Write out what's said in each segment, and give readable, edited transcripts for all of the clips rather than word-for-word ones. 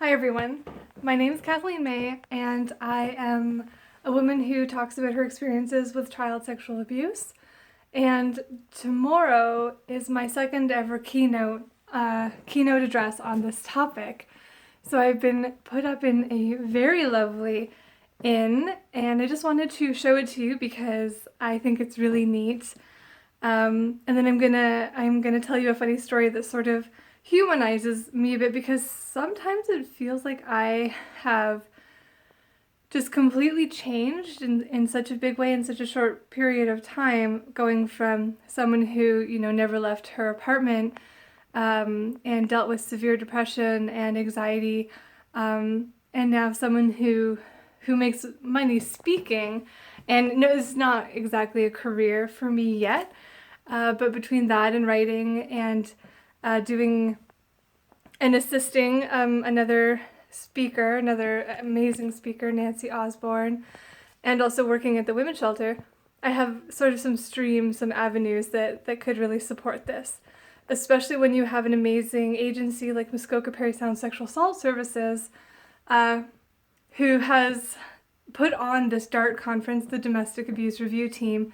Hi everyone, my name is Kathleen May and I am a woman who talks about her experiences with child sexual abuse, and tomorrow is my second ever keynote address on this topic. So I've been put up in a very lovely inn and I just wanted to show it to you because I think it's really neat. And then I'm gonna tell you a funny story that sort of humanizes me a bit because sometimes it feels like I have just completely changed in such a big way in such a short period of time, going from someone who, never left her apartment and dealt with severe depression and anxiety, and now someone who makes money speaking, and no, it's not exactly a career for me yet, but between that and writing and doing and assisting another amazing speaker, Nancy Osborne, and also working at the women's shelter, I have sort of some avenues that could really support this, especially when you have an amazing agency like Muskoka Parry Sound Sexual Assault Services, who has put on this DART conference, the Domestic Abuse Review Team,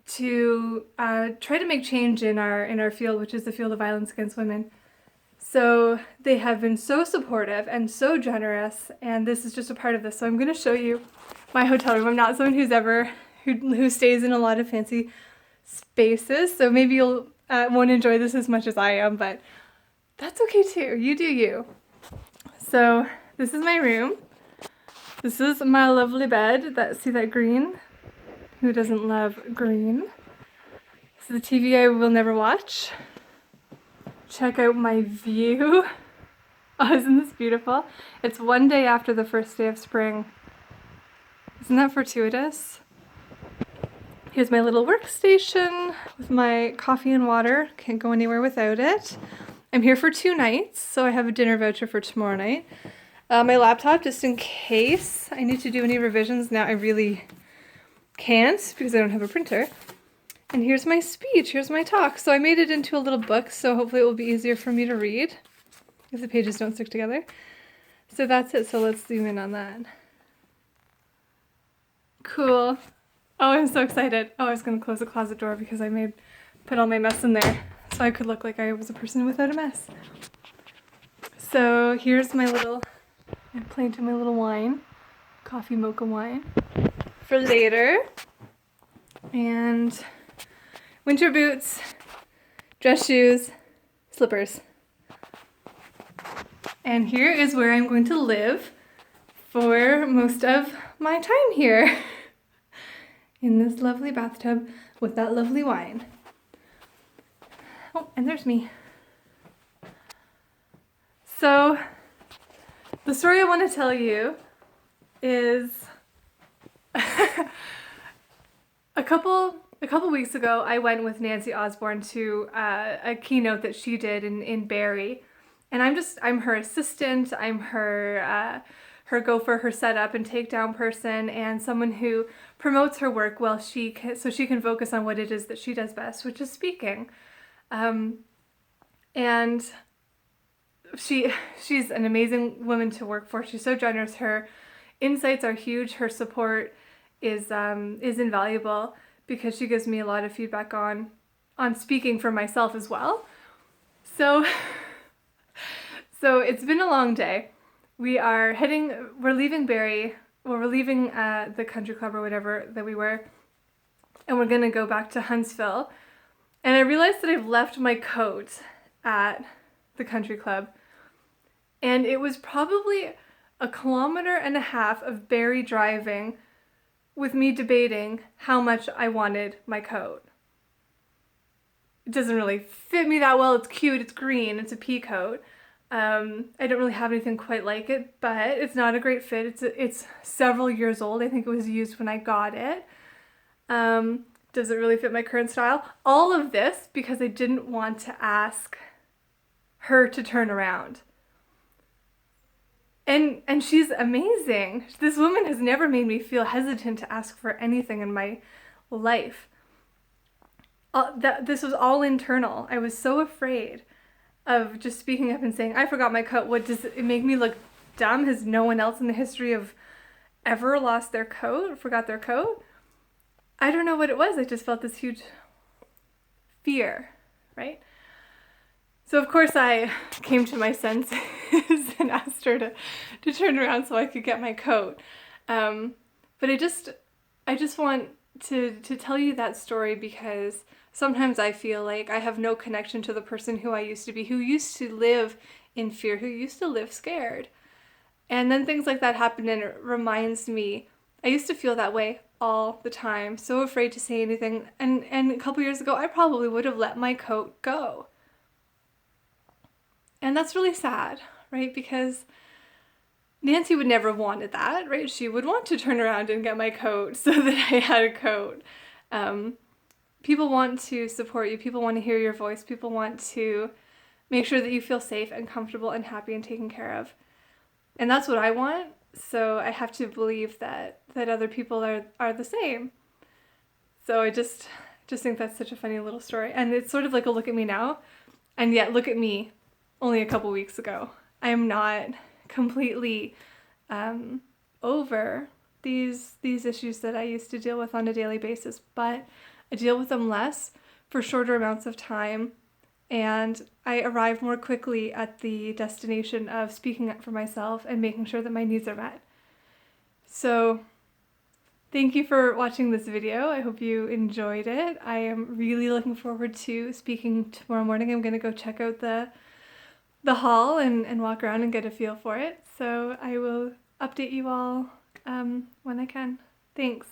to try to make change in our field, which is the field of violence against women. So they have been so supportive and so generous, and this is just a part of this. So I'm going to show you my hotel room. I'm not someone who stays in a lot of fancy spaces, so maybe you'll won't enjoy this as much as I am, but that's okay too. You do you. So this is my room. This is my lovely bed. See that green? Who doesn't love green? This is the TV I will never watch. Check out my view. Oh, isn't this beautiful? It's one day after the first day of spring. Isn't that fortuitous? Here's my little workstation with my coffee and water. Can't go anywhere without it. I'm here for 2 nights, so I have a dinner voucher for tomorrow night. My laptop, just in case I need to do any revisions. Now I really can't because I don't have a printer. And here's my speech, here's my talk. So I made it into a little book, so hopefully it will be easier for me to read if the pages don't stick together. So that's it, so let's zoom in on that. Cool. Oh, I'm so excited. Oh, I was gonna close the closet door because I put all my mess in there so I could look like I was a person without a mess. So here's my little, I'm playing to my little wine, coffee mocha wine for later. And winter boots, dress shoes, slippers. And here is where I'm going to live for most of my time here. In this lovely bathtub with that lovely wine. Oh, and there's me. So, the story I want to tell you is a couple weeks ago, I went with Nancy Osborne to a keynote that she did in Barrie, and I'm her assistant. I'm her gopher, her setup and takedown person, and someone who promotes her work so she can focus on what it is that she does best, which is speaking. And she's an amazing woman to work for. She's so generous. Her insights are huge. Her support is invaluable, because she gives me a lot of feedback on speaking for myself as well. So it's been a long day. We're leaving Barrie, we're leaving the country club or whatever that we were, and we're gonna go back to Huntsville. And I realized that I've left my coat at the country club, and it was probably 1.5 kilometers of Barrie driving with me debating how much I wanted my coat. It doesn't really fit me that well. It's cute, it's green, it's a pea coat. I don't really have anything quite like it, but it's not a great fit. It's several years old. I think it was used when I got it. Does it really fit my current style? All of this because I didn't want to ask her to turn around. And she's amazing. This woman has never made me feel hesitant to ask for anything in my life. This was all internal. I was so afraid of just speaking up and saying, I forgot my coat. What does it make me look dumb? Has no one else in the history of ever lost their coat, forgot their coat? I don't know what it was. I just felt this huge fear, right? So of course I came to my senses and asked her to turn around so I could get my coat. But I just want to tell you that story because sometimes I feel like I have no connection to the person who I used to be, who used to live in fear, who used to live scared. And then things like that happen and it reminds me, I used to feel that way all the time, so afraid to say anything. And a couple years ago, I probably would have let my coat go. And that's really sad, right? Because Nancy would never have wanted that, right? She would want to turn around and get my coat so that I had a coat. People want to support you. People want to hear your voice. People want to make sure that you feel safe and comfortable and happy and taken care of. And that's what I want. So I have to believe that other people are the same. So I just think that's such a funny little story. And it's sort of like a look at me now, and yet look at me only a couple weeks ago. I am not completely over these issues that I used to deal with on a daily basis, but I deal with them less for shorter amounts of time, and I arrive more quickly at the destination of speaking up for myself and making sure that my needs are met. So thank you for watching this video. I hope you enjoyed it. I am really looking forward to speaking tomorrow morning. I'm going to go check out the hall and walk around and get a feel for it. So I will update you all when I can. Thanks.